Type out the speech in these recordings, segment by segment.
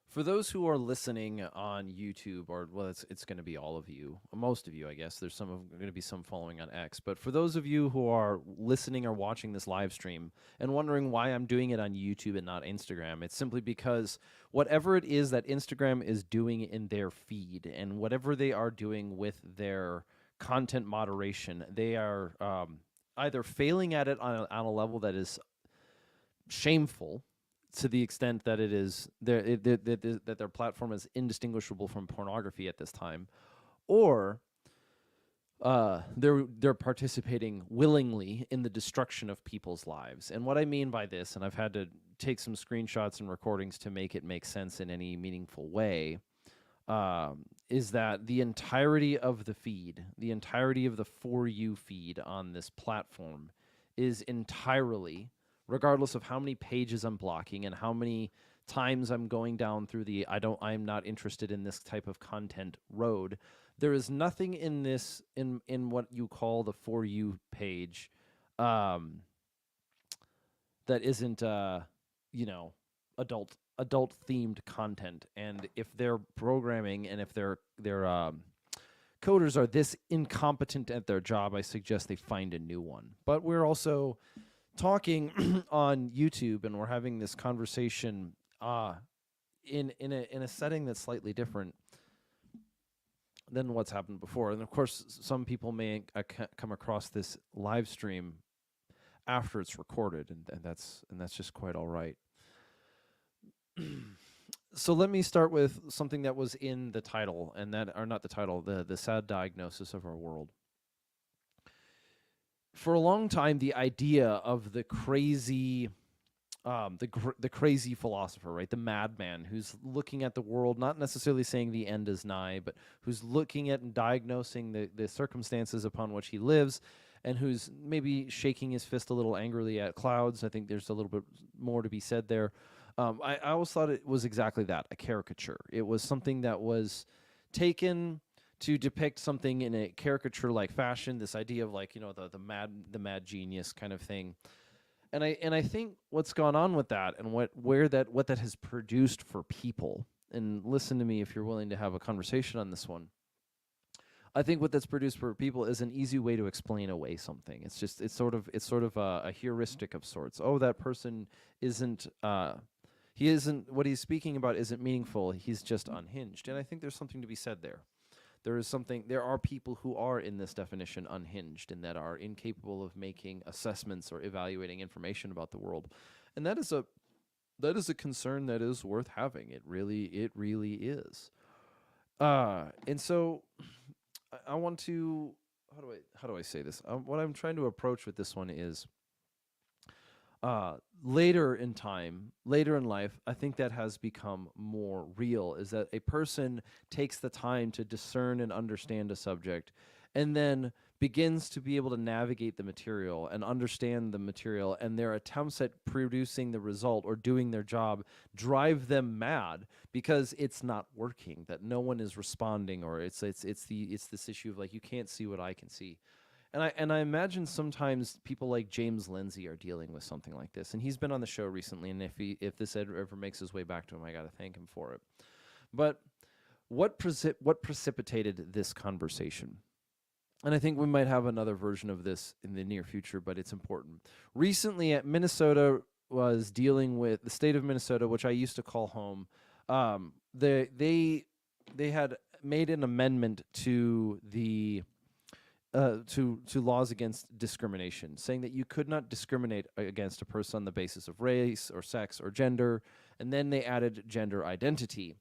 For those who are listening on YouTube, or well, it's going to be all of you, most of you, I guess. There's going to be some following on X, but for those of you who are listening or watching this live stream and wondering why I'm doing it on YouTube and not Instagram, it's simply because whatever it is that Instagram is doing in their feed and whatever they are doing with their content moderation, they are either failing at it on a level that is shameful to the extent that it is that their platform is indistinguishable from pornography at this time, or they're participating willingly in the destruction of people's lives. And what I mean by this, and I've had to take some screenshots and recordings to make it make sense in any meaningful way, is that the entirety of the feed, the entirety of the For You feed on this platform is entirely, regardless of how many pages I'm blocking and how many times I'm going down through the I'm not interested in this type of content road, there is nothing in this in what you call the For You page um, that isn't you know adult themed content. And if their programming and if their coders are this incompetent at their job, I suggest they find a new one. But we're also talking on YouTube, and we're having this conversation in a setting that's slightly different than what's happened before. And of course, some people may come across this live stream after it's recorded, and that's just quite all right. So let me start with something that was in the title, and that, or not the title, the sad diagnosis of our world. For a long time, the idea of the crazy, the crazy philosopher, right, the madman who's looking at the world, not necessarily saying the end is nigh, but who's looking at and diagnosing the circumstances upon which he lives, and who's maybe shaking his fist a little angrily at clouds. I think there's a little bit more to be said there. I always thought it was exactly that, a caricature. It was something that was taken to depict something in a caricature-like fashion. This idea of, like, the mad genius kind of thing. And I think what's gone on with that, and what that has produced for people. And listen to me if you're willing to have a conversation on this one. I think what that's produced for people is an easy way to explain away something. It's sort of a heuristic of sorts. Oh, that person isn't. He isn't, what he's speaking about isn't meaningful. He's just unhinged. And I think there's something to be said there. There are people who are in this definition unhinged, and that are incapable of making assessments or evaluating information about the world. And that is a concern that is worth having. It really is. And so I want to, how do I say this? What I'm trying to approach with this one is, later in life, I think that has become more real, is that a person takes the time to discern and understand a subject, and then begins to be able to navigate the material and understand the material, and their attempts at producing the result or doing their job drive them mad because it's not working, that no one is responding, or it's this issue of, like, you can't see what I can see. And I imagine sometimes people like James Lindsay are dealing with something like this. And he's been on the show recently, and if this ever makes his way back to him, I got to thank him for it. But what precipitated this conversation? And I think we might have another version of this in the near future, but it's important. Recently, Minnesota was dealing with the state of Minnesota, which I used to call home. They had made an amendment to the to laws against discrimination, saying that you could not discriminate against a person on the basis of race or sex or gender, and then they added gender identity,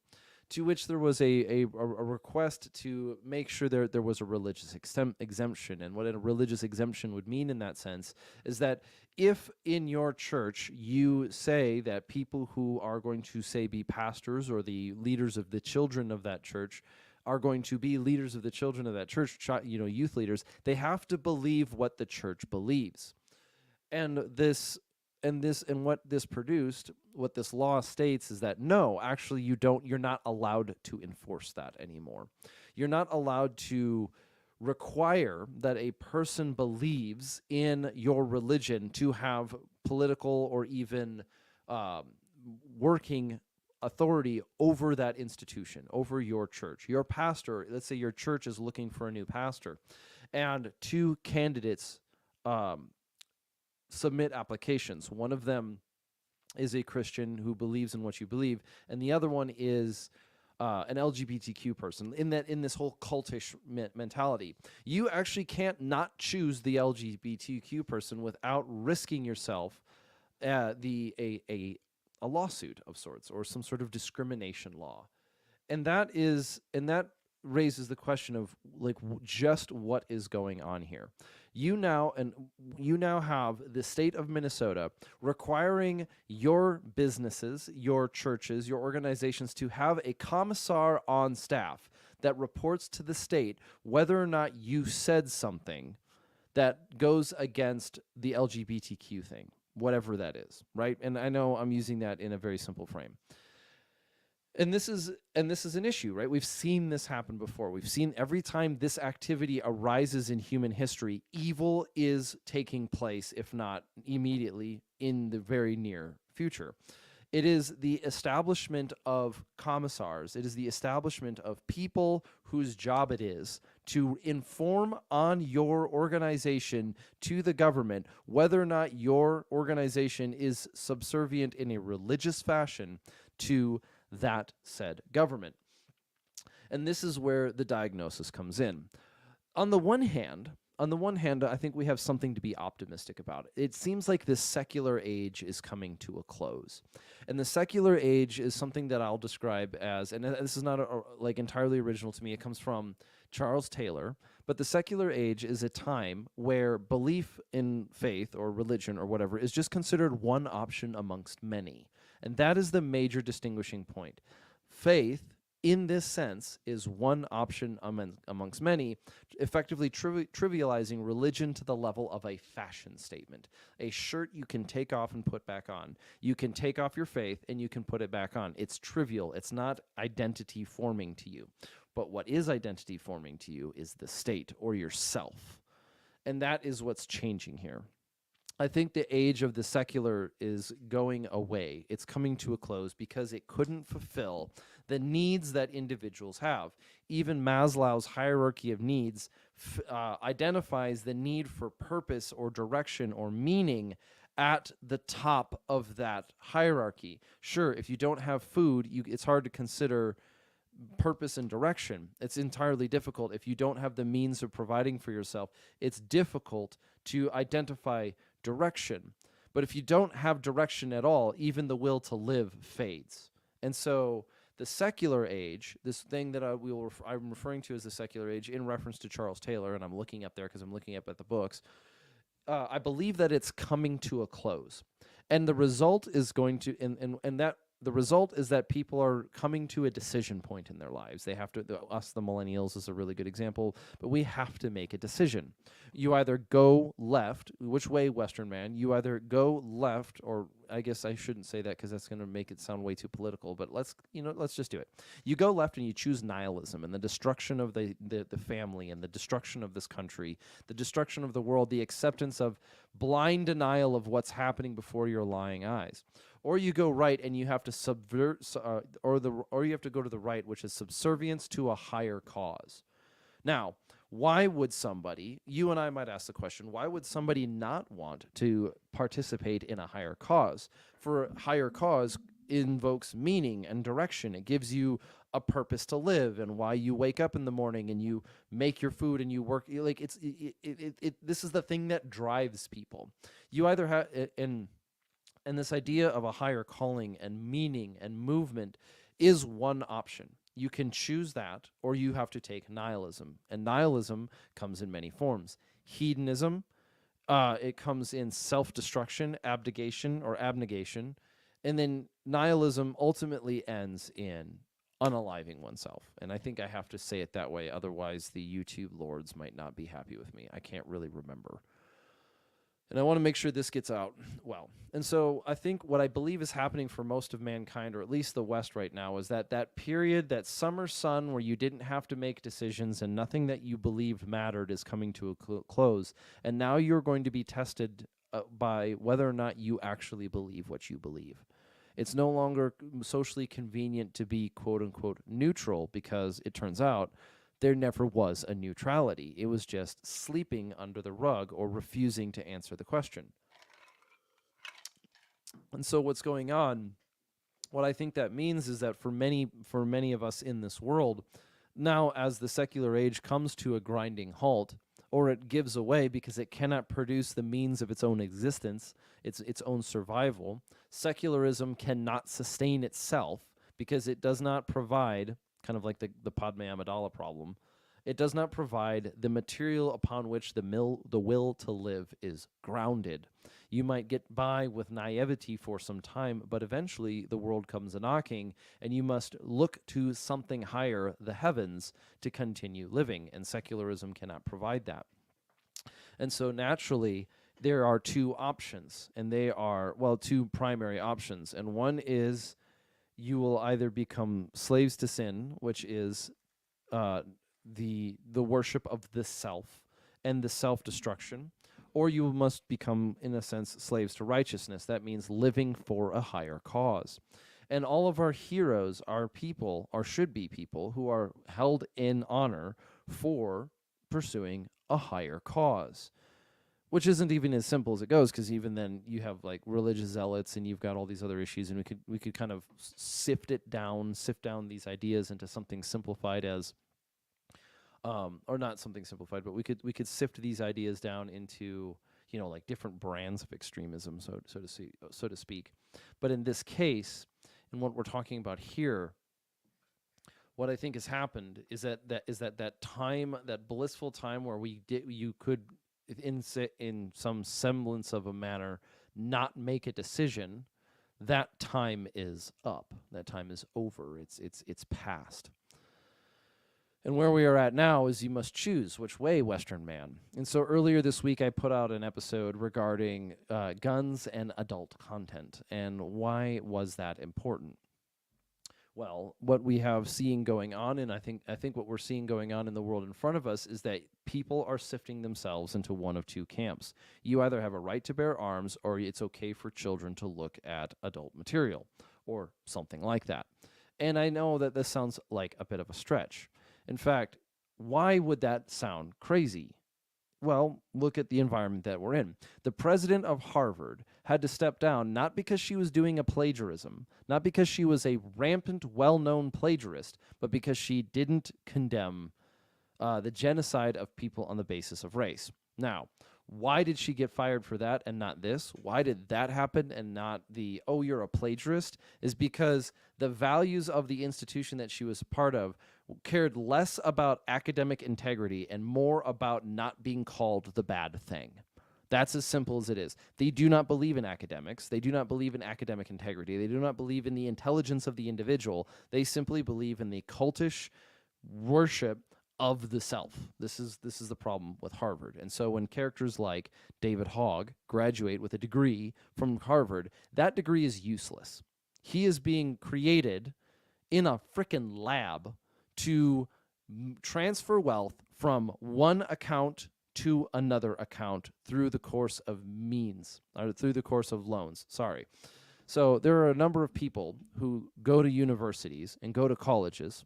to which there was a request to make sure there was a religious exemption. And what a religious exemption would mean in that sense is that if in your church you say that people who are going to, say, be pastors or the leaders of the children of that church are going to be leaders of the children of that church, youth leaders, they have to believe what the church believes. And what this produced, what this law states, is that no, actually you're not allowed to enforce that anymore. You're not allowed to require that a person believes in your religion to have political or even working authority over that institution, over your church. Your pastor, let's say your church is looking for a new pastor, and two candidates um, submit applications. One of them is a Christian who believes in what you believe, and the other one is an LGBTQ person. In this whole cultish mentality, you actually can't not choose the LGBTQ person without risking yourself a lawsuit of sorts or some sort of discrimination law, and that raises the question of like just what is going on here. You now have the state of Minnesota requiring your businesses, your churches, your organizations to have a commissar on staff that reports to the state whether or not you said something that goes against the LGBTQ thing, whatever that is, right? And I know I'm using that in a very simple frame. And this is an issue, right? We've seen this happen before. We've seen every time this activity arises in human history, evil is taking place, if not immediately, in the very near future. It is the establishment of commissars. It is the establishment of people whose job it is to inform on your organization to the government whether or not your organization is subservient in a religious fashion to that said government. And this is where the diagnosis comes in. On the one hand, I think we have something to be optimistic about. It seems like this secular age is coming to a close. And the secular age is something that I'll describe as, and this is not like entirely original to me, it comes from Charles Taylor, but the secular age is a time where belief in faith or religion or whatever is just considered one option amongst many. And that is the major distinguishing point. Faith, in this sense, is one option amongst many, effectively trivializing religion to the level of a fashion statement. A shirt you can take off and put back on. You can take off your faith and you can put it back on. It's trivial. It's not identity forming to you. But what is identity forming to you is the state or yourself. And that is what's changing here. I think the age of the secular is going away. It's coming to a close because it couldn't fulfill the needs that individuals have. Even Maslow's hierarchy of needs identifies the need for purpose or direction or meaning at the top of that hierarchy. Sure, if you don't have food, it's hard to consider purpose and direction. It's entirely difficult. If you don't have the means of providing for yourself, it's difficult to identify direction. But if you don't have direction at all, even the will to live fades. And so the secular age, this thing that I'm referring to as the secular age in reference to Charles Taylor, and I'm looking up there because I'm looking up at the books, I believe that it's coming to a close. And the result is going to, and that the result is that people are coming to a decision point in their lives. They have to, us, the millennials, is a really good example, but we have to make a decision. You either go left, which way, Western man? You either go left, or I guess I shouldn't say that because that's going to make it sound way too political, but let's just do it. You go left and you choose nihilism and the destruction of the family and the destruction of this country, the destruction of the world, the acceptance of blind denial of what's happening before your lying eyes. Or you go right and you have to subvert, or you have to go to the right, which is subservience to a higher cause. Now, why would somebody, you and I might ask the question, why would somebody not want to participate in a higher cause? For a higher cause invokes meaning and direction. It gives you a purpose to live and why you wake up in the morning and you make your food and you work. Like this is the thing that drives people. You either have, and this idea of a higher calling and meaning and movement is one option. You can choose that, or you have to take nihilism. And nihilism comes in many forms. Hedonism, it comes in self-destruction, abdication, or abnegation. And then nihilism ultimately ends in unaliving oneself. And I think I have to say it that way, otherwise the YouTube lords might not be happy with me. I can't really remember. And I want to make sure this gets out well. And so I think what I believe is happening for most of mankind, or at least the West right now, is that period, that summer sun where you didn't have to make decisions and nothing that you believed mattered is coming to a close. And now you're going to be tested by whether or not you actually believe what you believe. It's no longer socially convenient to be quote unquote neutral because it turns out there never was a neutrality. It was just sleeping under the rug or refusing to answer the question. And so what's going on, what I think that means is that for many of us in this world, now as the secular age comes to a grinding halt, or it gives away because it cannot produce the means of its own existence, its own survival, secularism cannot sustain itself because it does not provide, kind of like the Padme Amidala problem, it does not provide the material upon which the will to live is grounded. You might get by with naivety for some time, but eventually the world comes a knocking, and you must look to something higher, the heavens, to continue living, and secularism cannot provide that. And so naturally, there are two options, and they are, well, two primary options. And one is you will either become slaves to sin, which is the worship of the self and the self-destruction, or you must become, in a sense, slaves to righteousness. That means living for a higher cause. And all of our heroes are people, or should be people, who are held in honor for pursuing a higher cause, which isn't even as simple as it goes, because even then you have like religious zealots and you've got all these other issues, and we could kind of sift down these ideas into something simplified as or not something simplified, but we could sift these ideas down into, you know, like different brands of extremism, so to speak. But in this case, and what we're talking about here, what I think has happened is that time, that blissful time where you could, in some semblance of a manner, not make a decision. That time is up. That time is over. It's past. And where we are at now is you must choose which way, Western man. And so earlier this week, I put out an episode regarding guns and adult content. And why was that important? Well, what we have seeing going on, and I think what we're seeing going on in the world in front of us, is that people are sifting themselves into one of two camps. You either have a right to bear arms, or it's okay for children to look at adult material, or something like that. And I know that this sounds like a bit of a stretch. In fact, why would that sound crazy? Well, look at the environment that we're in. The president of Harvard had to step down not because she was doing a plagiarism, not because she was a rampant, well-known plagiarist, but because she didn't condemn the genocide of people on the basis of race. Now, why did she get fired for that and not this? Why did that happen and not the, oh, you're a plagiarist? Is because the values of the institution that she was a part of cared less about academic integrity and more about not being called the bad thing. That's as simple as it is. They do not believe in academics. They do not believe in academic integrity. They do not believe in the intelligence of the individual. They simply believe in the cultish worship of the self. This is the problem with Harvard. And so when characters like David Hogg graduate with a degree from Harvard, that degree is useless. He is being created in a frickin' lab to transfer wealth from one account to another account through the course of through the course of loans. Sorry. So there are a number of people who go to universities and go to colleges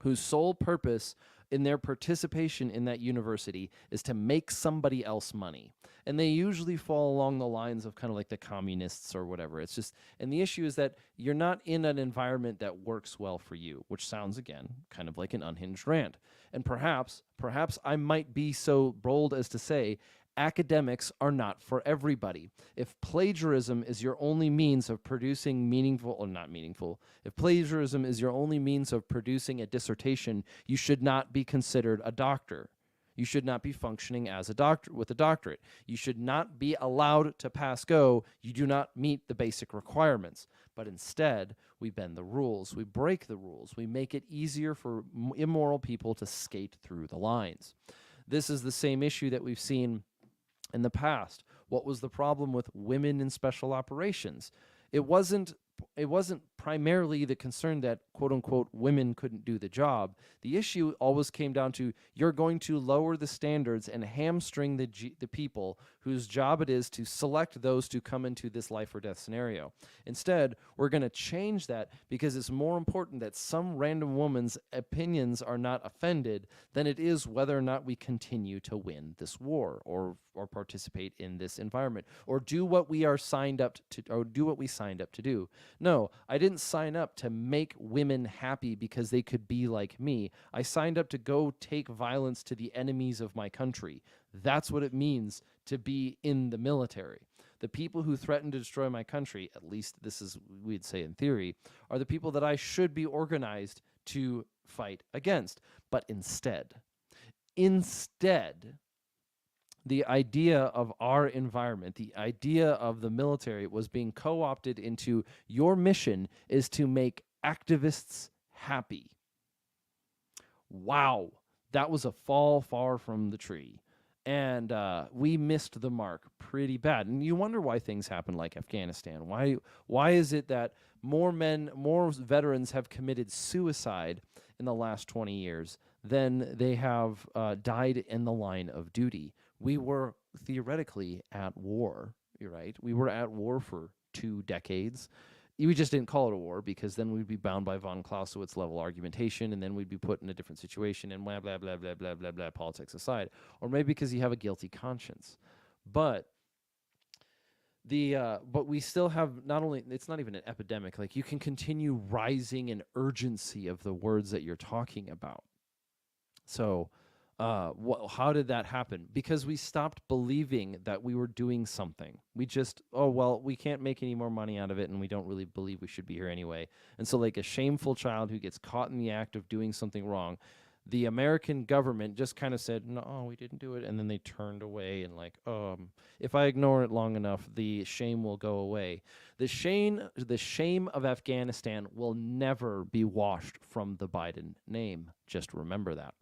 whose sole purpose in their participation in that university is to make somebody else money. And they usually fall along the lines of kind of like the communists or whatever. It's just, and the issue is that you're not in an environment that works well for you, which sounds, again, kind of like an unhinged rant. And perhaps I might be so bold as to say, academics are not for everybody. If plagiarism is your only means of producing meaningful, or not meaningful, if plagiarism is your only means of producing a dissertation, you should not be considered a doctor. You should not be functioning as a doctor with a doctorate. You should not be allowed to pass go. You do not meet the basic requirements. But instead, we bend the rules. We break the rules. We make it easier for immoral people to skate through the lines. This is the same issue that we've seen in the past. What was the problem with women in special operations? It wasn't primarily the concern that quote unquote women couldn't do the job. The issue always came down to you're going to lower the standards and hamstring the people whose job it is to select those to come into this life or death scenario. Instead, we're going to change that because it's more important that some random woman's opinions are not offended than it is whether or not we continue to win this war or participate in this environment or do what we are signed up to or do what we signed up to do. No, I didn't sign up to make women happy because they could be like me. I signed up to go take violence to the enemies of my country. That's what it means to be in the military. The people who threaten to destroy my country, at least this is, we'd say in theory, are the people that I should be organized to fight against. But instead, the idea of our environment, the idea of the military was being co-opted into your mission is to make activists happy. Wow, that was a fall far from the tree. And we missed the mark pretty bad. And you wonder why things happen like Afghanistan. Why is it that more veterans have committed suicide in the last 20 years than they have died in the line of duty? We were theoretically at war, you're right? We were at war for 2 decades. We just didn't call it a war because then we'd be bound by von Clausewitz level argumentation, and then we'd be put in a different situation, and blah, blah, blah, blah, blah, blah, blah, politics aside. Or maybe because you have a guilty conscience. But we still have not only, it's not even an epidemic, like you can continue rising in urgency of the words that you're talking about. So how did that happen? Because we stopped believing that we were doing something. We just, oh, well, we can't make any more money out of it, and we don't really believe we should be here anyway. And so like a shameful child who gets caught in the act of doing something wrong, the American government just kind of said, no, we didn't do it. And then they turned away and like, if I ignore it long enough, the shame will go away. The shame of Afghanistan will never be washed from the Biden name. Just remember that.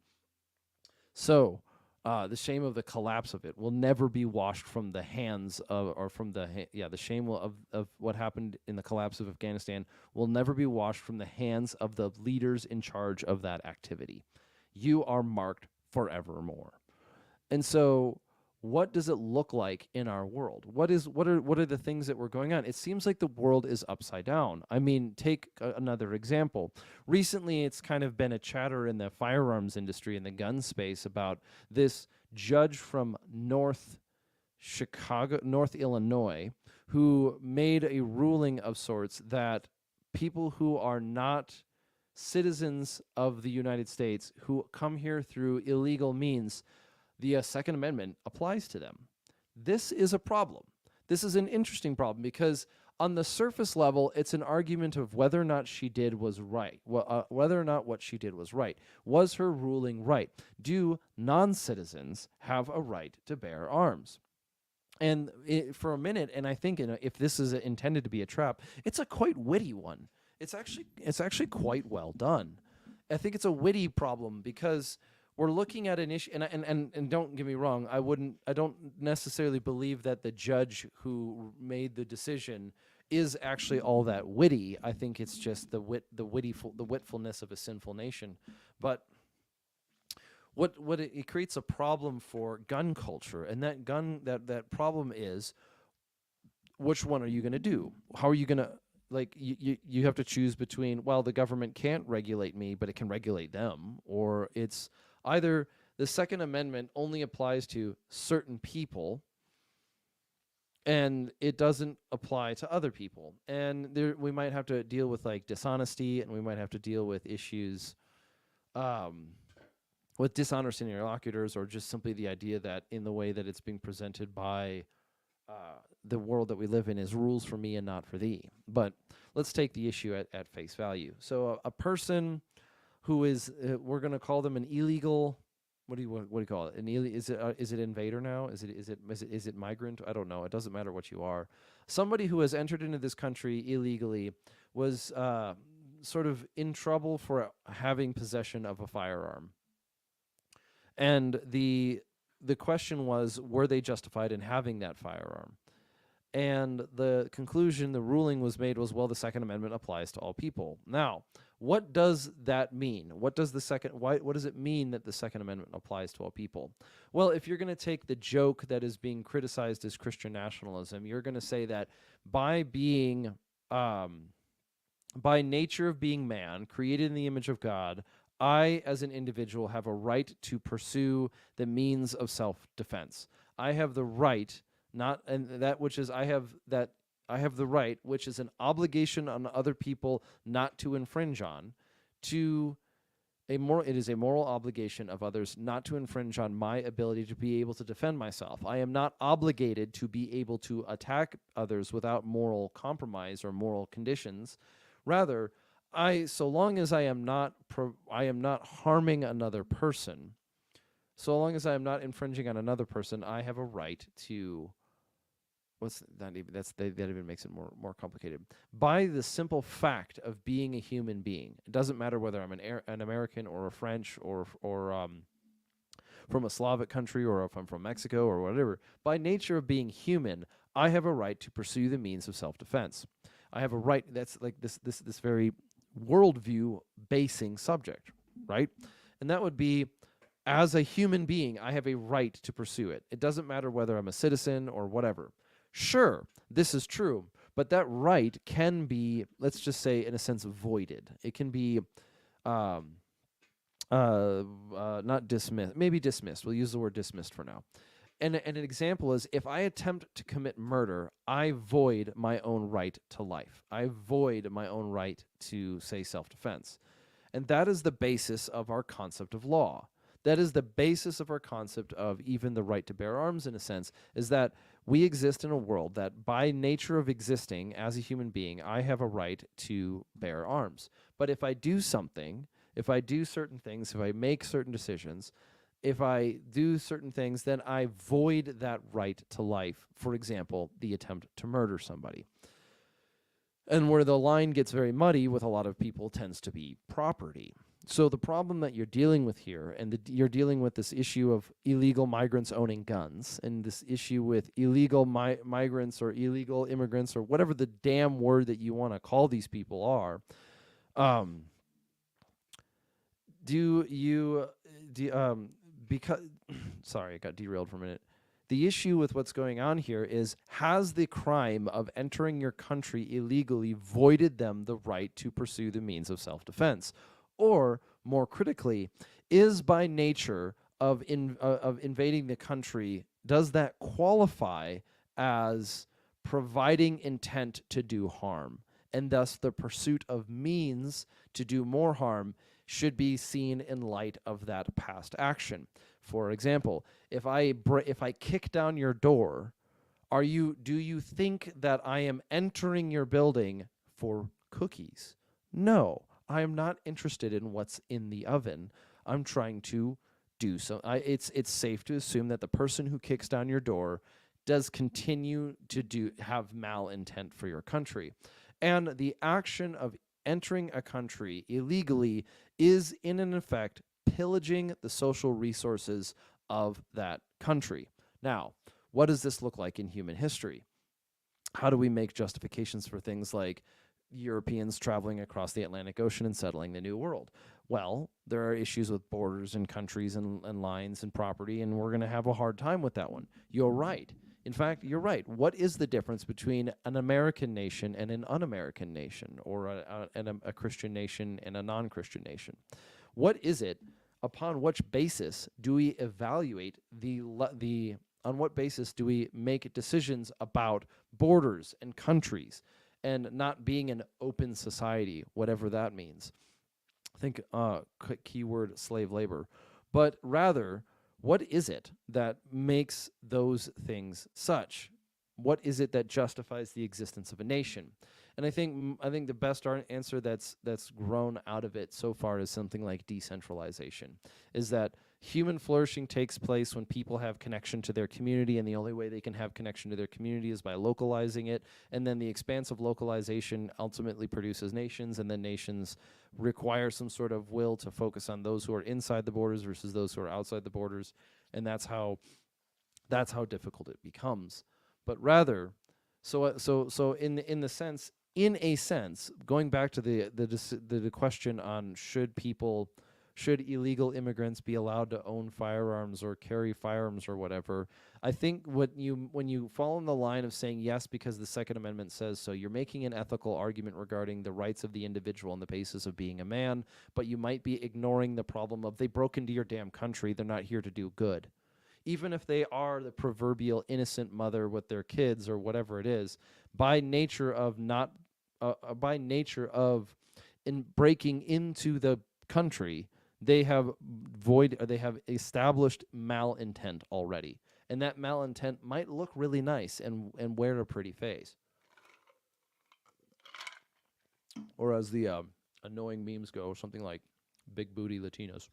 So the shame of the collapse of it will never be washed from the hands of, or from the shame of what happened in the collapse of Afghanistan will never be washed from the hands of the leaders in charge of that activity. You are marked forevermore. And so what does it look like in our world? What are the things that were going on? It seems like the world is upside down. I mean, take another example. Recently, it's kind of been a chatter in the firearms industry, in the gun space, about this judge from North Illinois, who made a ruling of sorts that people who are not citizens of the United States, who come here through illegal means, the Second Amendment applies to them. This is a problem. This is an interesting problem because on the surface level, it's an argument of whether or not she did was right, whether or not what she did was right. Was her ruling right? Do non-citizens have a right to bear arms? And for a minute, and I think if this is intended to be a trap, it's a quite witty one. It's actually quite well done. I think it's a witty problem because we're looking at an issue, and don't get me wrong, I don't necessarily believe that the judge who made the decision is actually all that witty. I think it's just the witfulness of a sinful nation. But it creates a problem for gun culture, and that problem is, which one are you going to do? How are you going to, like, you have to choose between, well, the government can't regulate me, but it can regulate them, or it's either the Second Amendment only applies to certain people and it doesn't apply to other people. And we might have to deal with like dishonesty, and we might have to deal with issues with dishonest interlocutors, or just simply the idea that in the way that it's being presented by the world that we live in is rules for me and not for thee. But let's take the issue at face value. So a person who is, we're going to call them an illegal, what do you call it? Is it invader now? Is it migrant? I don't know. It doesn't matter what you are. Somebody who has entered into this country illegally was sort of in trouble for having possession of a firearm. And the question was, were they justified in having that firearm? And the conclusion, the ruling was made was, well, the Second Amendment applies to all people. Now, what does that mean? What does what does it mean that the Second Amendment applies to all people? Well, if you're going to take the joke that is being criticized as Christian nationalism, you're going to say that by being, by nature of being man, created in the image of God, I, as an individual, have a right to pursue the means of self-defense. I have the right, not and that which is I have the right, which is an obligation on other people not to infringe on, to it is a moral obligation of others not to infringe on my ability to be able to defend myself. I am not obligated to be able to attack others without moral compromise or moral conditions. Rather, so long as I am not harming another person, so long as I am not infringing on another person, I have a right to what's that even that even makes it more complicated. By the simple fact of being a human being, it doesn't matter whether I'm an American or a French or from a Slavic country or if I'm from Mexico or whatever. By nature of being human, I have a right to pursue the means of self-defense. I have a right. That's like this very worldview basing subject, right? And that would be, as a human being, I have a right to pursue it. It doesn't matter whether I'm a citizen or whatever. Sure, this is true, but that right can be, let's just say, in a sense, voided. It can be not dismissed, maybe dismissed. We'll use the word dismissed for now. And an example is, if I attempt to commit murder, I void my own right to life. I void my own right to, say, self-defense. And that is the basis of our concept of law. That is the basis of our concept of even the right to bear arms, in a sense, is that we exist in a world that by nature of existing as a human being, I have a right to bear arms. But if I do something, if I do certain things, if I make certain decisions, if I do certain things, then I void that right to life. For example, the attempt to murder somebody. And where the line gets very muddy with a lot of people tends to be property. So the problem that you're dealing with here, and you're dealing with this issue of illegal migrants owning guns, and this issue with illegal migrants or illegal immigrants or whatever the damn word that you want to call these people are, because sorry, I got derailed for a minute. The issue with what's going on here is, has the crime of entering your country illegally voided them the right to pursue the means of self-defense? Or, more critically, is by nature of invading the country, does that qualify as providing intent to do harm? And thus the pursuit of means to do more harm should be seen in light of that past action. For example, if I kick down your door, do you think that I am entering your building for cookies? No, I am not interested in what's in the oven. I'm trying to do so. It's safe to assume that the person who kicks down your door does continue to have malintent for your country. And the action of entering a country illegally is, in an effect, pillaging the social resources of that country. Now, what does this look like in human history? How do we make justifications for things like Europeans traveling across the Atlantic Ocean and settling the New World? Well, there are issues with borders and countries and lines and property, and we're going to have a hard time with that one. You're right. In fact, you're right. What is the difference between an American nation and an un-American nation, or a Christian nation and a non-Christian nation? What is it? Upon which basis do we evaluate on what basis do we make decisions about borders and countries and not being an open society, whatever that means? Think keyword slave labor. But rather, what is it that makes those things such? What is it that justifies the existence of a nation? And I think the best answer that's grown out of it so far is something like decentralization. Is that human flourishing takes place when people have connection to their community, and the only way they can have connection to their community is by localizing it. And then the expanse of localization ultimately produces nations, and then nations require some sort of will to focus on those who are inside the borders versus those who are outside the borders. And that's how difficult it becomes. But rather, So in the sense, in a sense, going back to the question on should illegal immigrants be allowed to own firearms or carry firearms or whatever, I think when you fall in the line of saying yes because the Second Amendment says so, you're making an ethical argument regarding the rights of the individual on the basis of being a man, but you might be ignoring the problem of they broke into your damn country, they're not here to do good. Even if they are the proverbial innocent mother with their kids or whatever it is, by nature of not, by nature of in breaking into the country, they have they have established malintent already, and that malintent might look really nice and wear a pretty face, or as the annoying memes go, something like "big booty Latinos."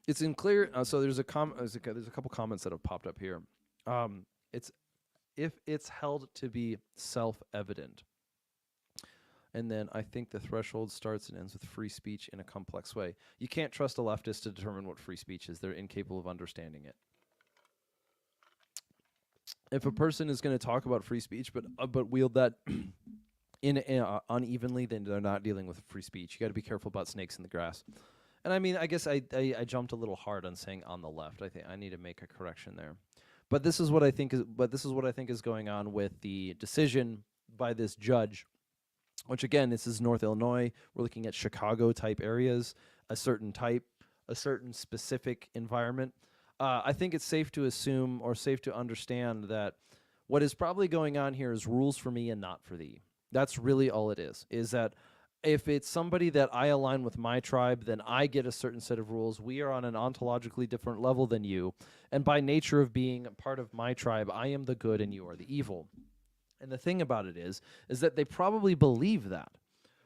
It's in clear. So there's there's a couple comments that have popped up here. It's if it's held to be self-evident. And then I think the threshold starts and ends with free speech in a complex way. You can't trust a leftist to determine what free speech is. They're incapable of understanding it. If a person is going to talk about free speech but wield that unevenly, then they're not dealing with free speech. You got to be careful about snakes in the grass. And I mean, I guess I jumped a little hard on saying on the left. I think I need to make a correction there. But this is what I think is going on with the decision by this judge, which again, this is North Illinois. We're looking at Chicago type areas, a certain specific environment. I think it's safe to assume or safe to understand that what is probably going on here is rules for me and not for thee. That's really all it is that if it's somebody that I align with my tribe, then I get a certain set of rules. We are on an ontologically different level than you. And by nature of being part of my tribe, I am the good and you are the evil. And the thing about it is that they probably believe that.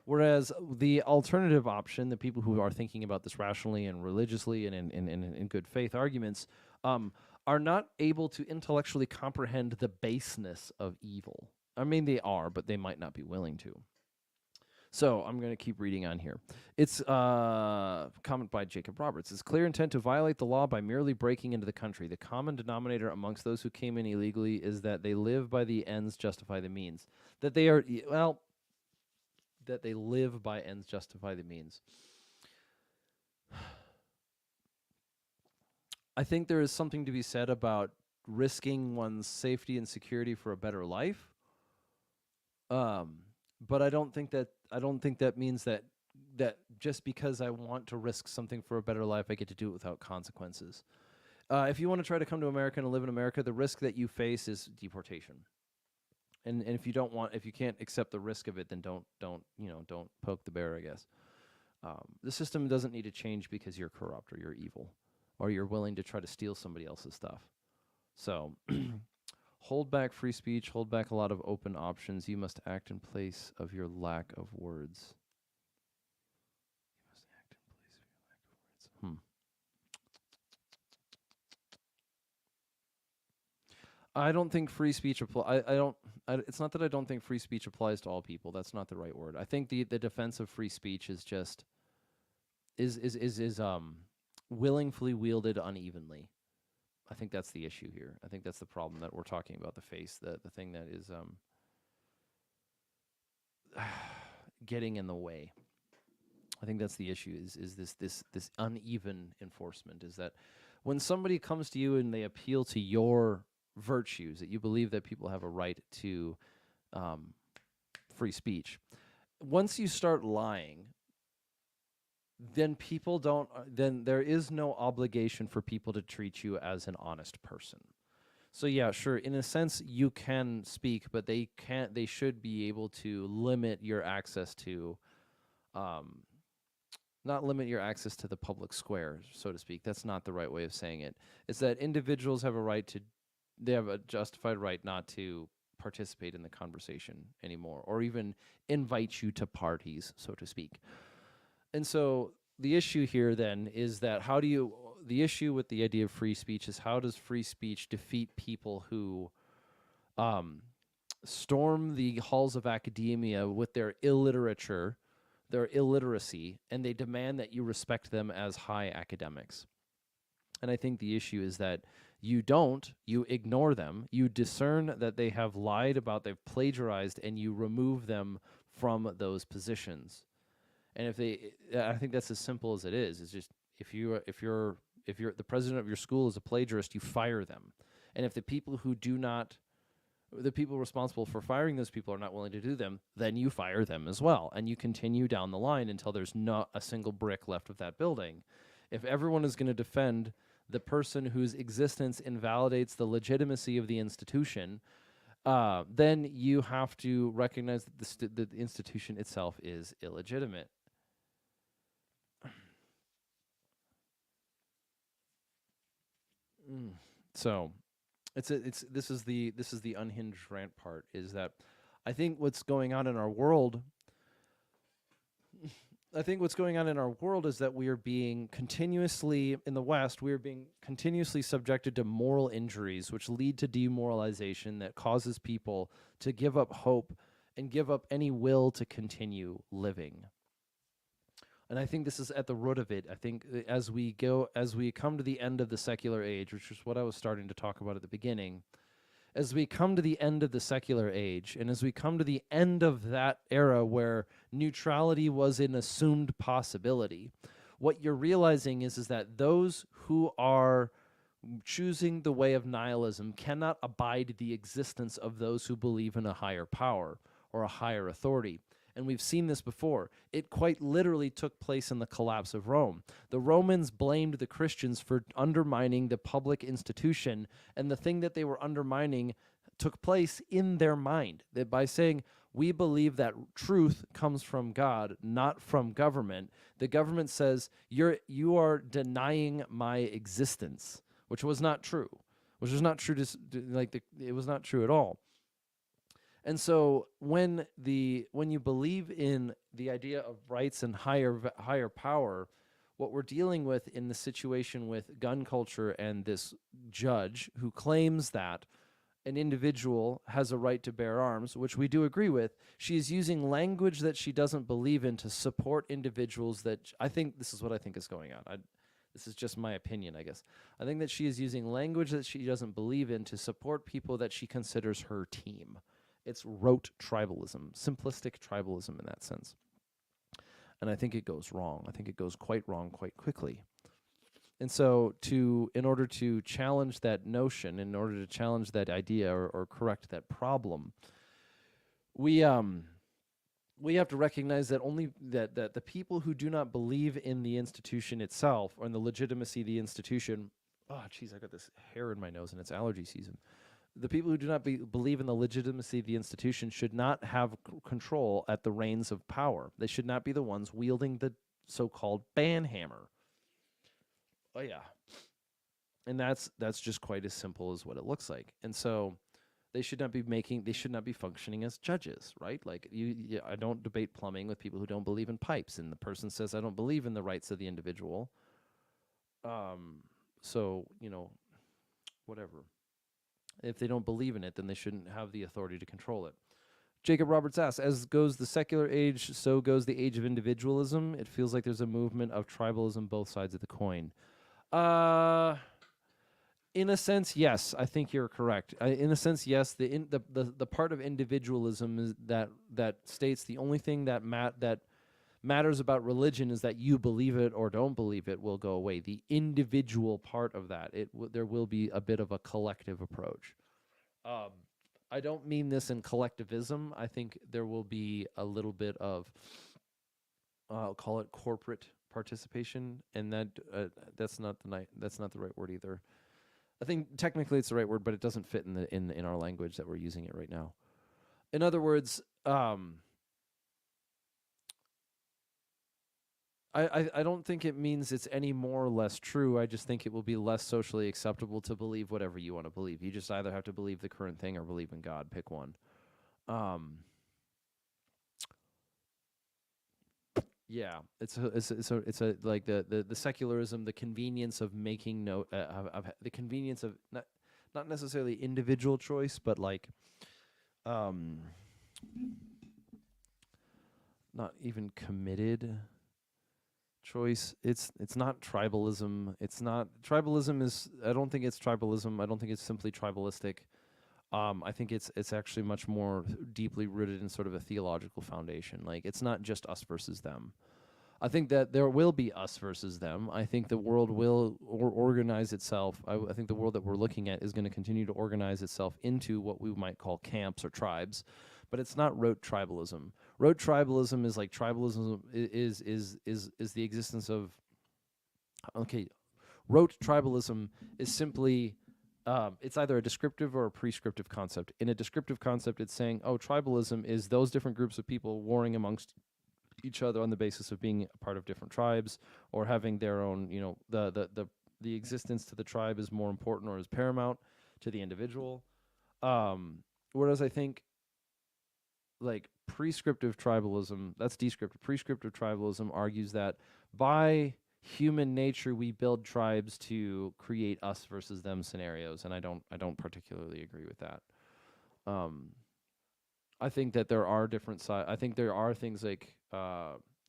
Whereas the alternative option, the people who are thinking about this rationally and religiously and in good faith arguments, are not able to intellectually comprehend the baseness of evil. I mean, they are, but they might not be willing to. So I'm going to keep reading on here. It's comment by Jacob Roberts. It's clear intent to violate the law by merely breaking into the country. The common denominator amongst those who came in illegally is that they live by the ends justify the means. That they are, well, that they live by ends justify the means. I think there is something to be said about risking one's safety and security for a better life. But I don't think that means that just because I want to risk something for a better life, I get to do it without consequences. If you want to try to come to America and live in America, the risk that you face is deportation. And if you can't accept the risk of it, then don't poke the bear, I guess. The system doesn't need to change because you're corrupt or you're evil or you're willing to try to steal somebody else's stuff. So hold back free speech, hold back a lot of open options. You must act in place of your lack of words. You must act in place of your lack of words. I don't think free speech applies. It's not that I don't think free speech applies to all people. That's not the right word. I think the defense of free speech is just is willingly wielded unevenly. I think that's the issue here. I think that's the problem that we're talking about. The thing that is getting in the way. I think that's the issue. Is this uneven enforcement? Is that when somebody comes to you and they appeal to your virtues, that you believe that people have a right to free speech. Once you start lying, then then there is no obligation for people to treat you as an honest person. So yeah, sure, in a sense you can speak, but they should be able to limit your access to not limit your access to the public square, so to speak. That's not the right way of saying it. It's that individuals have they have a justified right not to participate in the conversation anymore, or even invite you to parties, so to speak. And so the issue here then is that the issue with the idea of free speech is how does free speech defeat people who storm the halls of academia with their illiterature, their illiteracy, and they demand that you respect them as high academics. And I think the issue is that You don't, you ignore them, you discern that they have lied about, they've plagiarized, and you remove them from those positions. And if they, I think that's as simple as it is. It's just if you're the president of your school is a plagiarist, you fire them. And if the people who do not, the people responsible for firing those people are not willing to do them, then you fire them as well. And you continue down the line until there's not a single brick left of that building. If everyone is going to defend the person whose existence invalidates the legitimacy of the institution, then you have to recognize that the institution itself is illegitimate. So, this is the unhinged rant part. Is that I think what's going on in our world. I think what's going on in our world is that we are being continuously, in the West, we are being continuously subjected to moral injuries, which lead to demoralization that causes people to give up hope and give up any will to continue living. And I think this is at the root of it. I think as we come to the end of the secular age, which is what I was starting to talk about at the beginning, as we come to the end of the secular age, and as we come to the end of that era where neutrality was an assumed possibility, what you're realizing is that those who are choosing the way of nihilism cannot abide the existence of those who believe in a higher power or a higher authority. And we've seen this before. It quite literally took place in the collapse of Rome. The Romans blamed the Christians for undermining the public institution, and the thing that they were undermining took place in their mind. That by saying, we believe that truth comes from God, not from government, the government says, you are denying my existence, which was not true. Which was not true it was not true at all. And so when you believe in the idea of rights and higher power, what we're dealing with in the situation with gun culture and this judge who claims that an individual has a right to bear arms, which we do agree with, she is using language that she doesn't believe in to support individuals that I think this is what I think is going on. This is just my opinion, I guess. I think that she is using language that she doesn't believe in to support people that she considers her team. It's rote tribalism, simplistic tribalism in that sense. And I think it goes wrong. I think it goes quite wrong quite quickly. And so in order to challenge that notion, in order to challenge that idea or correct that problem, we have to recognize that only that the people who do not believe in the institution itself or in the legitimacy of the institution, oh geez, I got this hair in my nose and it's allergy season. The people who do not believe in the legitimacy of the institution should not have control at the reins of power. They should not be the ones wielding the so-called ban hammer. Oh yeah, and that's just quite as simple as what it looks like. And so they should not be functioning as judges, right? Like I don't debate plumbing with people who don't believe in pipes, and the person says I don't believe in the rights of the individual. So whatever. If they don't believe in it, then they shouldn't have the authority to control it. Jacob Roberts asks, as goes the secular age, so goes the age of individualism. It feels like there's a movement of tribalism both sides of the coin. In a sense, yes, I think you're correct. In a sense, yes, the part of individualism is that states the only thing that matters about religion is that you believe it or don't believe it will go away. The individual part of that, there will be a bit of a collective approach. I don't mean this in collectivism. I think there will be a little bit of, I'll call it corporate participation, and that's not the right word either. I think technically it's the right word, but it doesn't fit in our language that we're using it right now. In other words, I don't think it means it's any more or less true. I just think it will be less socially acceptable to believe whatever you want to believe. You just either have to believe the current thing or believe in God. Pick one. Yeah, it's like the secularism, the convenience of making note of the convenience of not necessarily individual choice, but like not even committed choice. It's not tribalism. It's not tribalism is I don't think it's tribalism. I don't think it's simply tribalistic. I think it's actually much more deeply rooted in sort of a theological foundation. Like it's not just us versus them. I think that there will be us versus them. I think the world will organize itself. I think the world that we're looking at is going to continue to organize itself into what we might call camps or tribes, but it's not rote tribalism. Rote tribalism is like tribalism is the existence of okay. Rote tribalism is simply it's either a descriptive or a prescriptive concept. In a descriptive concept, it's saying, oh, tribalism is those different groups of people warring amongst each other on the basis of being a part of different tribes or having their own, you know, the existence to the tribe is more important or is paramount to the individual. Whereas I think like prescriptive tribalism, that's descriptive. Prescriptive tribalism argues that by human nature we build tribes to create us versus them scenarios, and I don't particularly agree with that. Um, I think that there are different sides. I think there are things like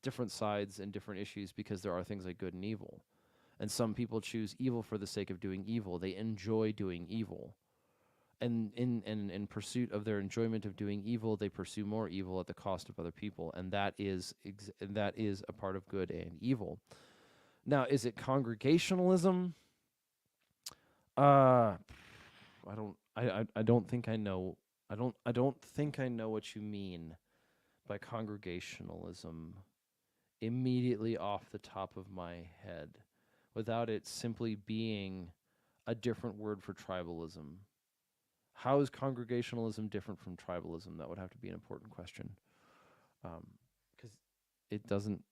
different sides and different issues because there are things like good and evil. And some people choose evil for the sake of doing evil. They enjoy doing evil. And in pursuit of their enjoyment of doing evil, they pursue more evil at the cost of other people. And that is a part of good and evil. Now, is it congregationalism? I don't think I know. I don't think I know what you mean by congregationalism immediately off the top of my head, without it simply being a different word for tribalism. How is congregationalism different from tribalism? That would have to be an important question, because it doesn't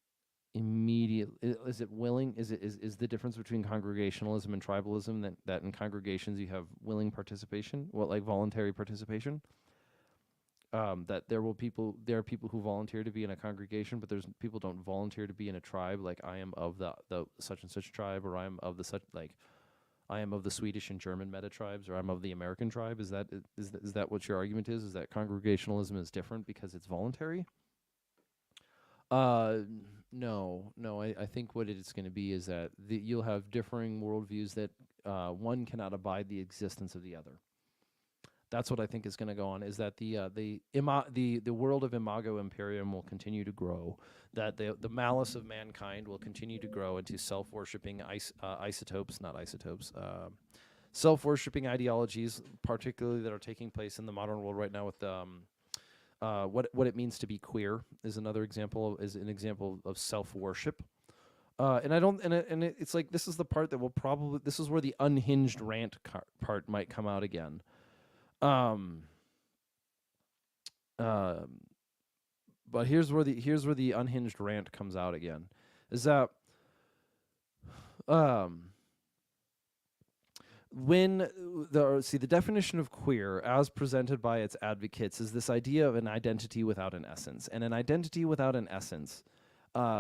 immediately. Is it willing? Is the difference between congregationalism and tribalism that in congregations you have willing participation, what like voluntary participation? That there are people who volunteer to be in a congregation, but there's people don't volunteer to be in a tribe. Like I am of the such and such tribe, or I am of the such like I am of the Swedish and German meta tribes, or I'm of the American tribe. Is that what your argument is? Is that congregationalism is different because it's voluntary? Uh, no. I think what it's going to be is that you'll have differing worldviews that one cannot abide the existence of the other. That's what I think is going to go on. Is that the world of imago imperium will continue to grow. That the malice of mankind will continue to grow into self-worshipping self-worshipping ideologies, particularly that are taking place in the modern world right now with what it means to be queer is another example of self-worship. And I don't and it's like this is the part that will probably this is where the unhinged rant part might come out again. Um, but here's where the unhinged rant comes out again. Is that um when the definition of queer as presented by its advocates is this idea of an identity without an essence, and an identity without an essence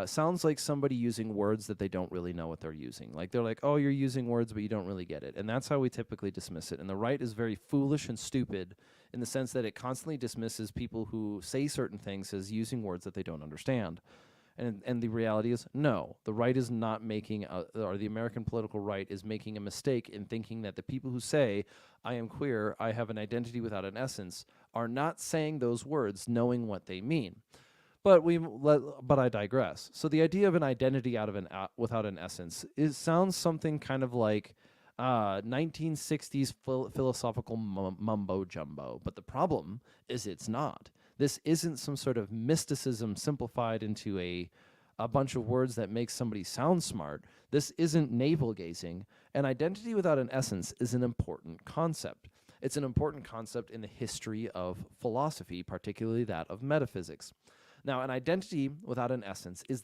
sounds like somebody using words that they don't really know what they're using. Like they're like, oh, you're using words, but you don't really get it. And that's how we typically dismiss it. And the right is very foolish and stupid in the sense that it constantly dismisses people who say certain things as using words that they don't understand. And the reality is, no, the right is not making, or the American political right is making a mistake in thinking that the people who say, I am queer, I have an identity without an essence, are not saying those words knowing what they mean. But I digress. So the idea of an identity without an essence sounds something kind of like 1960s philosophical mumbo jumbo. But the problem is it's not. This isn't some sort of mysticism simplified into a bunch of words that makes somebody sound smart. This isn't navel gazing. An identity without an essence is an important concept. It's an important concept in the history of philosophy, particularly that of metaphysics. Now, an identity without an essence is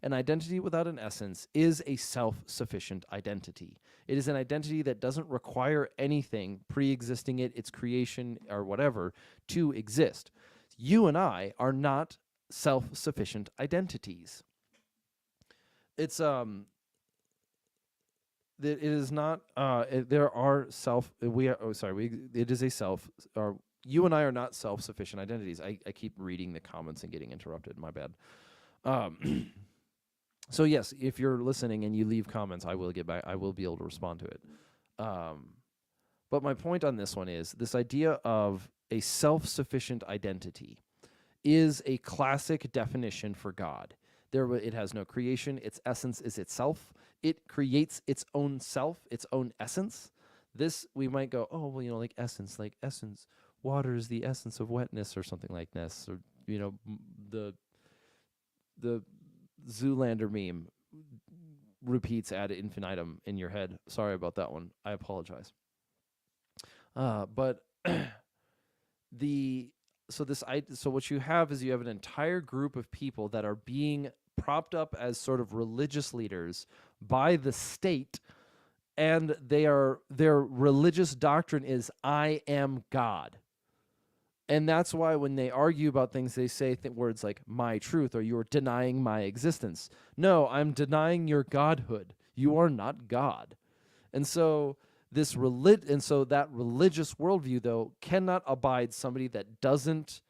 an identity without an essence is a self-sufficient identity. It is an identity that doesn't require anything pre-existing it, its creation, or whatever, to exist. You and I are not self-sufficient identities. It is not, there are self, we are, oh, sorry, it is a self, or you and I are not self-sufficient identities. I keep reading the comments and getting interrupted. My bad. So yes, if you're listening and you leave comments, I will get back. I will be able to respond to it. Um, but my point on this one is this idea of a self-sufficient identity is a classic definition for God. It has no creation. Its essence is itself. It creates its own self, its own essence. This we might go, oh well, like essence, like essence. Water is the essence of wetness, or something like this, or the the Zoolander meme repeats ad infinitum in your head. Sorry about that one. I apologize. But the so what you have is you have an entire group of people that are being propped up as sort of religious leaders by the state, and their religious doctrine is I am God. And that's why when they argue about things, they say words like my truth or you're denying my existence. No, I'm denying your godhood. You are not God. And so that religious worldview, though, cannot abide somebody that doesn't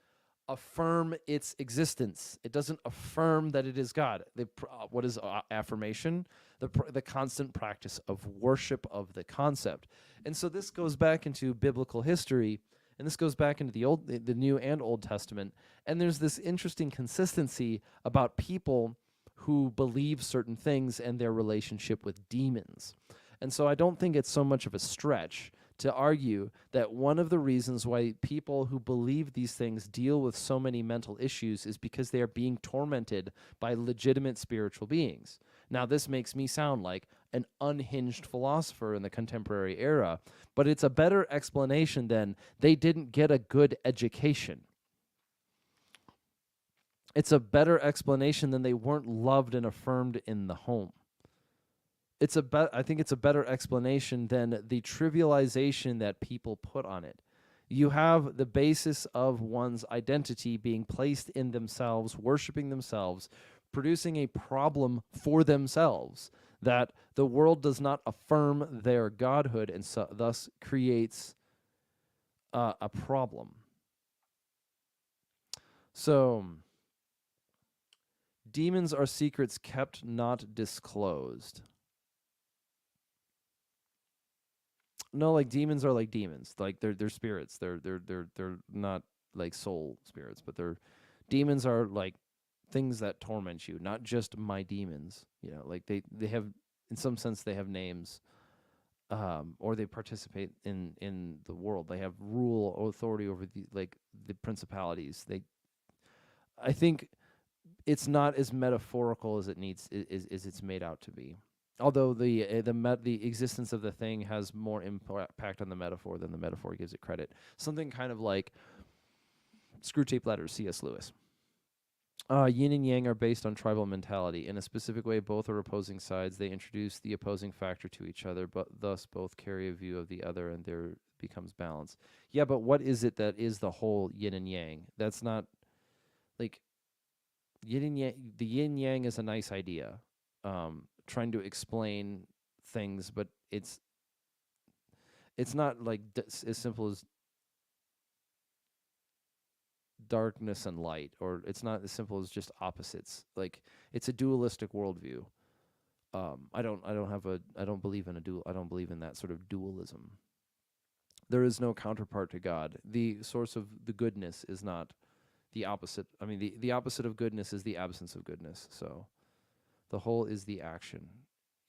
affirm its existence. It doesn't affirm that it is God. What is affirmation? The constant practice of worship of the concept. And so this goes back into biblical history, and this goes back into the New and Old Testament. And there's this interesting consistency about people who believe certain things and their relationship with demons. And so I don't think it's so much of a stretch to argue that one of the reasons why people who believe these things deal with so many mental issues is because they are being tormented by legitimate spiritual beings. Now, this makes me sound like an unhinged philosopher in the contemporary era, but it's a better explanation than they didn't get a good education. It's a better explanation than they weren't loved and affirmed in the home. I think it's a better explanation than the trivialization that people put on it. You have the basis of one's identity being placed in themselves, worshiping themselves, producing a problem for themselves that the world does not affirm their godhood, and so thus creates a problem. So, demons are secrets kept, not disclosed. No, like demons are like demons. Like they're spirits. They're not like soul spirits, but demons are like things that torment you, not just my demons. Like they have, in some sense they have names, or they participate in the world. They have rule or authority over the principalities. I think it's not as metaphorical as it's made out to be. Although the existence of the thing has more impact on the metaphor than the metaphor gives it credit. Something kind of like Screw Tape Letters, C.S. Lewis. Yin and yang are based on tribal mentality. In a specific way, both are opposing sides. They introduce the opposing factor to each other, but thus both carry a view of the other, and there becomes balance. Yeah, but what is it that is the whole yin and yang? That's not like yin and yang. The yin yang is a nice idea, trying to explain things, but it's not like as simple as darkness and light, or it's not as simple as just opposites. Like it's a dualistic worldview. I don't believe in a dual. I don't believe in that sort of dualism. There is no counterpart to God. The source of the goodness is not the opposite. I mean, the opposite of goodness is the absence of goodness. So the whole is the action.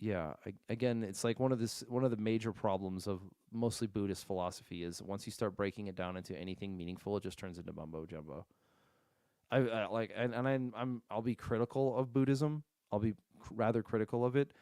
Yeah, again, it's like one of the major problems of mostly Buddhist philosophy is once you start breaking it down into anything meaningful, it just turns into mumbo jumbo. I like, and I'll be critical of Buddhism. I'll be rather critical of it,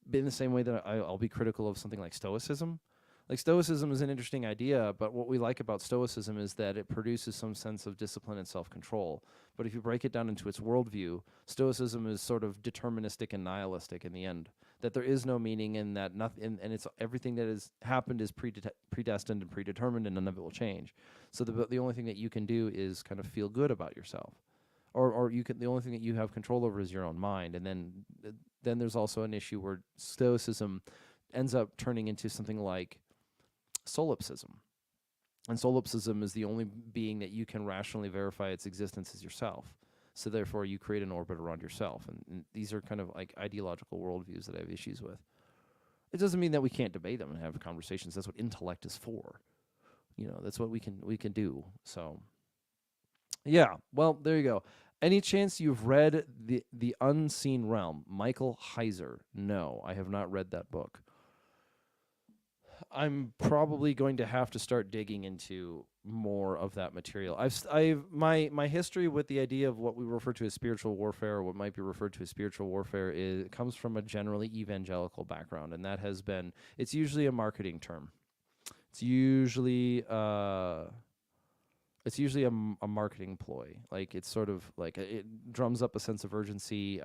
but in the same way that I'll be critical of something like Stoicism. Like Stoicism is an interesting idea, but what we like about Stoicism is that it produces some sense of discipline and self-control. But if you break it down into its worldview, Stoicism is sort of deterministic and nihilistic in the end. That there is no meaning, and that nothing, and it's everything that has happened is predestined and predetermined, and none of it will change. So the only thing that you can do is kind of feel good about yourself, or the only thing that you have control over is your own mind. And then there's also an issue where Stoicism ends up turning into something like solipsism. And solipsism is the only being that you can rationally verify its existence as yourself. So therefore, you create an orbit around yourself, and these are kind of like ideological worldviews that I have issues with. It doesn't mean that we can't debate them and have conversations. That's what intellect is for. That's what we can do. So yeah, well, there you go. Any chance you've read the Unseen Realm, Michael Heiser? No, I have not read that book. I'm probably going to have to start digging into more of that material. My history with the idea of what we refer to as spiritual warfare, or what might be referred to as spiritual warfare, is comes from a generally evangelical background, and that has been it's usually a marketing term. It's usually a marketing ploy. Like it's sort of like it drums up a sense of urgency.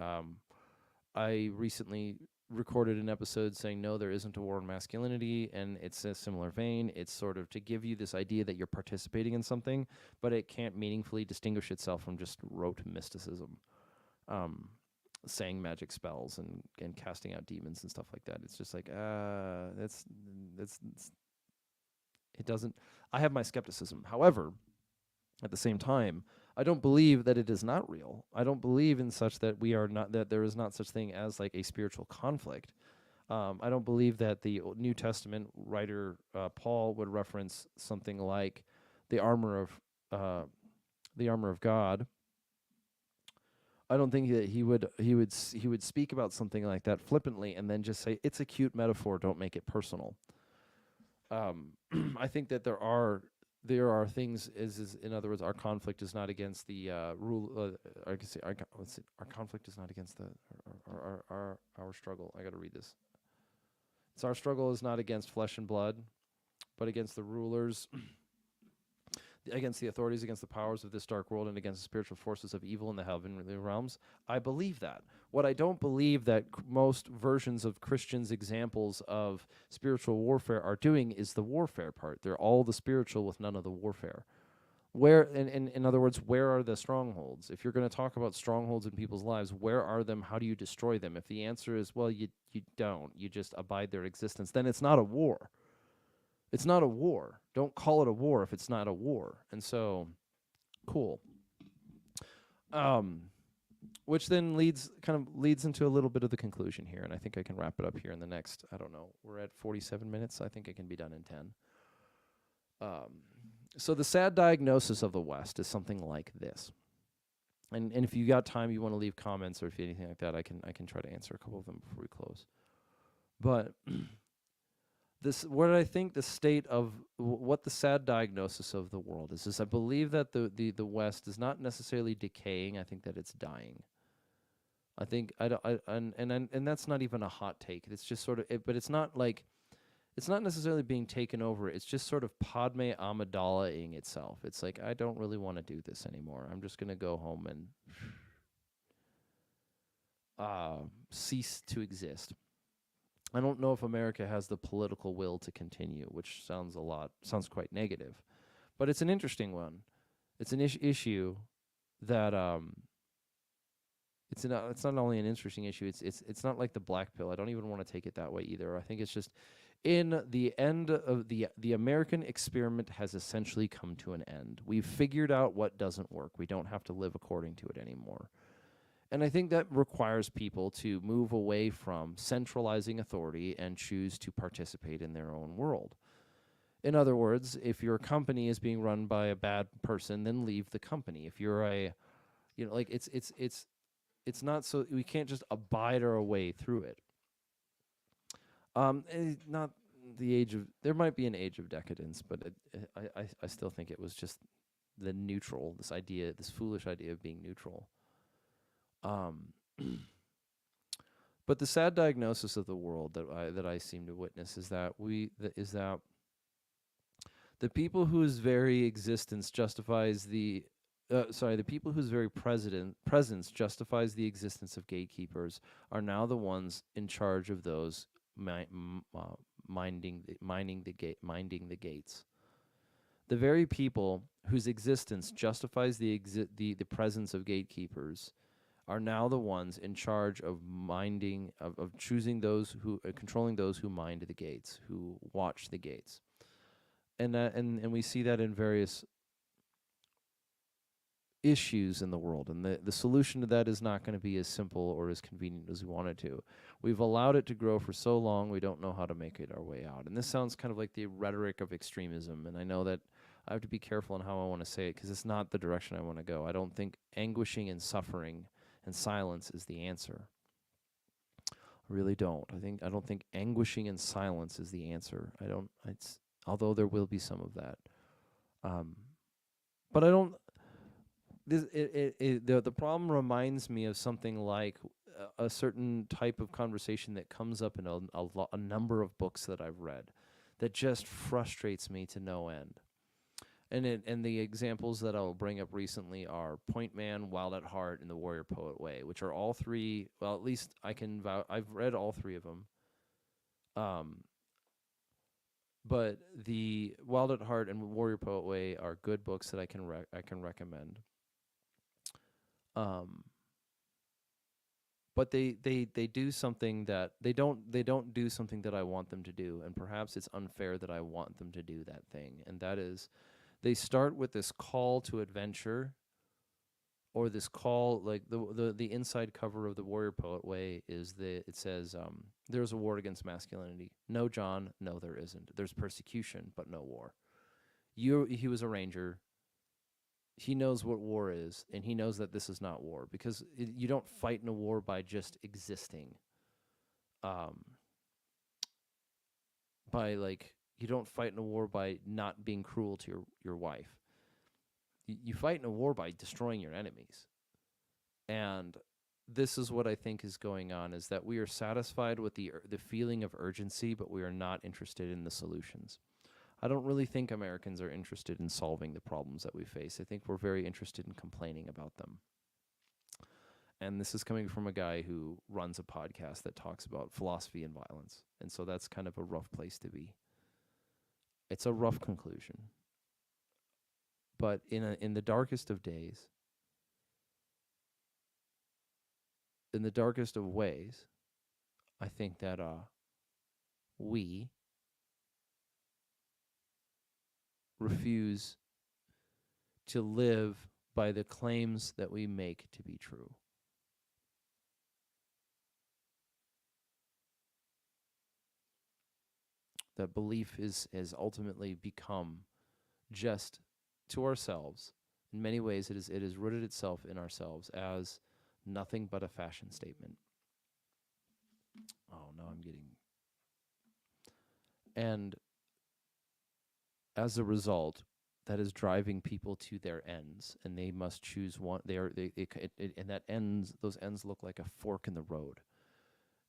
I recently recorded an episode saying no, there isn't a war on masculinity, and it's a similar vein. It's sort of to give you this idea that you're participating in something, but it can't meaningfully distinguish itself from just rote mysticism, saying magic spells and casting out demons and stuff like that. It's just like that's it doesn't. I have my skepticism. However, at the same time, I don't believe that it is not real. I don't believe in such that there is not such thing as like a spiritual conflict. I don't believe that the New Testament writer Paul would reference something like the armor of God. I don't think that he would speak about something like that flippantly and then just say it's a cute metaphor. Don't make it personal. I think that there are things is in other words, our conflict is not against the rule. I can say our conflict is not against our struggle. I got to read this. It's our struggle is not against flesh and blood, but against the rulers, against the authorities, against the powers of this dark world, and against the spiritual forces of evil in the heavenly realms. I believe that. What I don't believe that most versions of Christians' examples of spiritual warfare are doing is the warfare part. They're all the spiritual with none of the warfare. Where, in other words, where are the strongholds? If you're going to talk about strongholds in people's lives, where are them? How do you destroy them? If the answer is, well, you don't, you just abide their existence, then it's not a war. It's not a war. Don't call it a war if it's not a war. And so, cool. Which then leads into a little bit of the conclusion here, and I think I can wrap it up here in the next, I don't know, we're at 47 minutes. I think it can be done in 10. So the sad diagnosis of the West is something like this. And if you got time, you want to leave comments or if anything like that, I can try to answer a couple of them before we close. But what I think the state of what the sad diagnosis of the world is I believe that the West is not necessarily decaying. I think that it's dying. I think and that's not even a hot take. It's just sort of but it's not like it's not necessarily being taken over. It's just sort of Padme Amidala-ing itself. It's like, I don't really want to do this anymore. I'm just going to go home and cease to exist. I don't know if America has the political will to continue, which sounds quite negative. But it's an interesting one. It's an issue that it's not only an interesting issue, it's not like the black pill. I don't even want to take it that way either. I think it's just in the end of the American experiment has essentially come to an end. We've figured out what doesn't work. We don't have to live according to it anymore. And I think that requires people to move away from centralizing authority and choose to participate in their own world. In other words, if your company is being run by a bad person, then leave the company. If you're it's not so we can't just abide our way through it. Not the age of there might be an age of decadence, but I still think it was just the neutral, this foolish idea of being neutral. But the sad diagnosis of the world that I seem to witness is that the people whose very existence justifies the people whose very presence justifies the existence of gatekeepers are now the ones in charge of those minding the gates. The very people whose existence justifies the presence of gatekeepers are now the ones in charge of choosing those who controlling those who mind the gates, who watch the gates, and we see that in various issues in the world, and the solution to that is not going to be as simple or as convenient as we want it to. We've allowed it to grow for so long, we don't know how to make it our way out. And this sounds kind of like the rhetoric of extremism, and I know that I have to be careful in how I want to say it because it's not the direction I want to go. I don't think anguishing and suffering and silence is the answer. I really don't. I don't think anguishing and silence is the answer. I don't. It's although there will be some of that. Um, but I don't. The problem reminds me of something like a certain type of conversation that comes up in a number of books that I've read that just frustrates me to no end. And the examples that I'll bring up recently are Point Man, Wild at Heart, and The Warrior Poet Way, which are all three. Well, at least I've read all three of them. But the Wild at Heart and Warrior Poet Way are good books that I can recommend. But they do something that they don't do something that I want them to do, and perhaps it's unfair that I want them to do that thing, and that is they start with this call to adventure, or this call, like the inside cover of The Warrior Poet Way is it says there's a war against masculinity. No, John, no there isn't. There's persecution but no war. He was a ranger. He knows what war is, and he knows that this is not war, because you don't fight in a war by just existing. You don't fight in a war by not being cruel to your wife. You fight in a war by destroying your enemies. And this is what I think is going on, is that we are satisfied with the feeling of urgency, but we are not interested in the solutions. I don't really think Americans are interested in solving the problems that we face. I think we're very interested in complaining about them. And this is coming from a guy who runs a podcast that talks about philosophy and violence. And so that's kind of a rough place to be. It's a rough conclusion. But in the darkest of days, in the darkest of ways, I think that we refuse to live by the claims that we make to be true. That belief has ultimately become just to ourselves. In many ways, it is rooted itself in ourselves as nothing but a fashion statement. Oh, no, I'm getting... And as a result, that is driving people to their ends, and they must choose one. And those ends look like a fork in the road.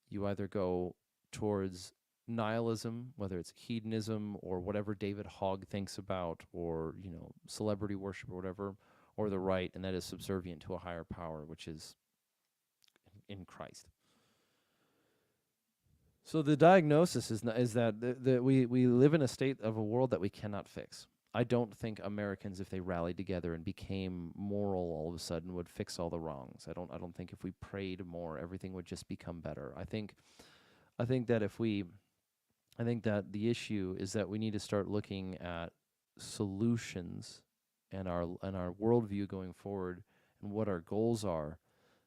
You either go towards nihilism, whether it's hedonism or whatever David Hogg thinks about, or celebrity worship or whatever, or the right, and that is subservient to a higher power, which is in Christ. So the diagnosis is that we live in a state of a world that we cannot fix. I don't think Americans, if they rallied together and became moral all of a sudden, would fix all the wrongs. I don't think if we prayed more, everything would just become better. I think that the issue is that we need to start looking at solutions and our worldview going forward, and what our goals are,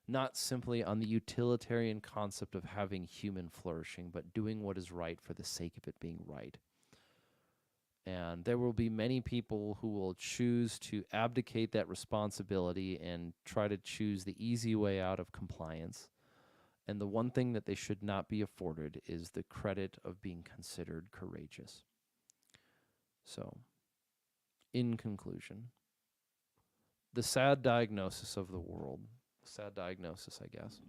not simply on the utilitarian concept of having human flourishing, but doing what is right for the sake of it being right. And there will be many people who will choose to abdicate that responsibility and try to choose the easy way out of compliance. And the one thing that they should not be afforded is the credit of being considered courageous. So, in conclusion, the sad diagnosis of the world, sad diagnosis, I guess,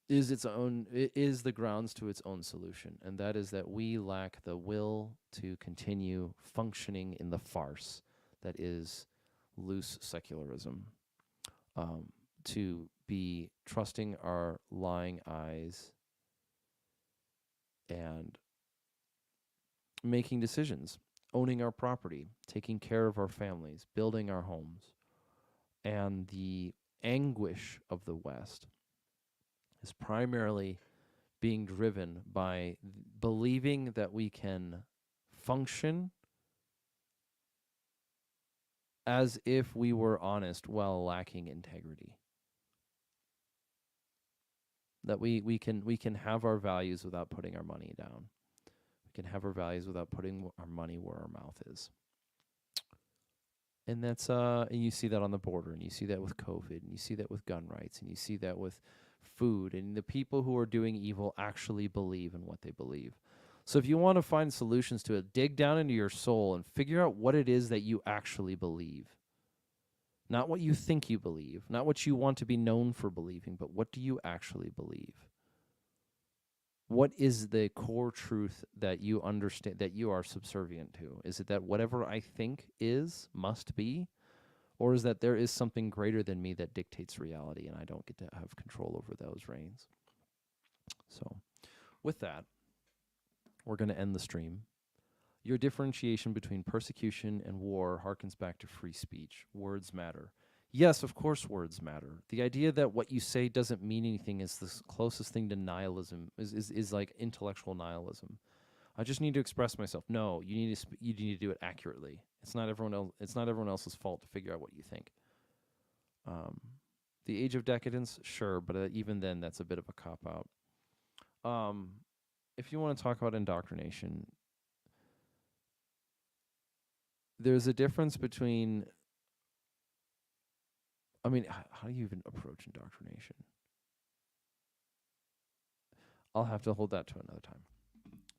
is the grounds to its own solution, and that is that we lack the will to continue functioning in the farce that is loose secularism, to be trusting our lying eyes and making decisions, owning our property, taking care of our families, building our homes. And the anguish of the West is primarily being driven by believing that we can function as if we were honest while lacking integrity. That we can have our values without putting our money down. We can have our values without putting our money where our mouth is. And that's and you see that on the border, and you see that with COVID, and you see that with gun rights, and you see that with food, and the people who are doing evil actually believe in what they believe. So if you want to find solutions to it, dig down into your soul and figure out what it is that you actually believe. Not what you think you believe, not what you want to be known for believing, but what do you actually believe? What is the core truth that you understand, that you are subservient to? Is it that whatever I think is, must be? Or is that there is something greater than me that dictates reality and I don't get to have control over those reins? So, with that, we're going to end the stream. Your differentiation between persecution and war harkens back to free speech. Words matter. Yes, of course words matter. The idea that what you say doesn't mean anything is the closest thing to nihilism, is like intellectual nihilism. I just need to express myself. No, you need to you need to do it accurately. It's not everyone else's fault to figure out what you think. The age of decadence, sure, but even then, that's a bit of a cop out. If you want to talk about indoctrination, there's a difference between. I mean, how do you even approach indoctrination? I'll have to hold that to another time,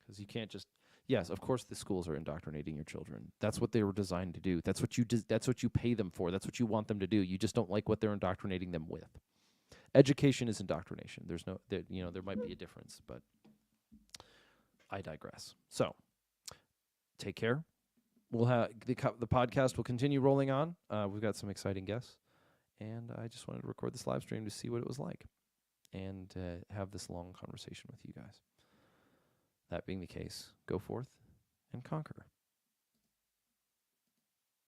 because you can't just. Yes, of course the schools are indoctrinating your children. That's what they were designed to do. That's what you pay them for. That's what you want them to do. You just don't like what they're indoctrinating them with. Education is indoctrination. There might be a difference, but I digress. So, take care. We'll have the podcast will continue rolling on. We've got some exciting guests, and I just wanted to record this live stream to see what it was like, and have this long conversation with you guys. That being the case, go forth and conquer.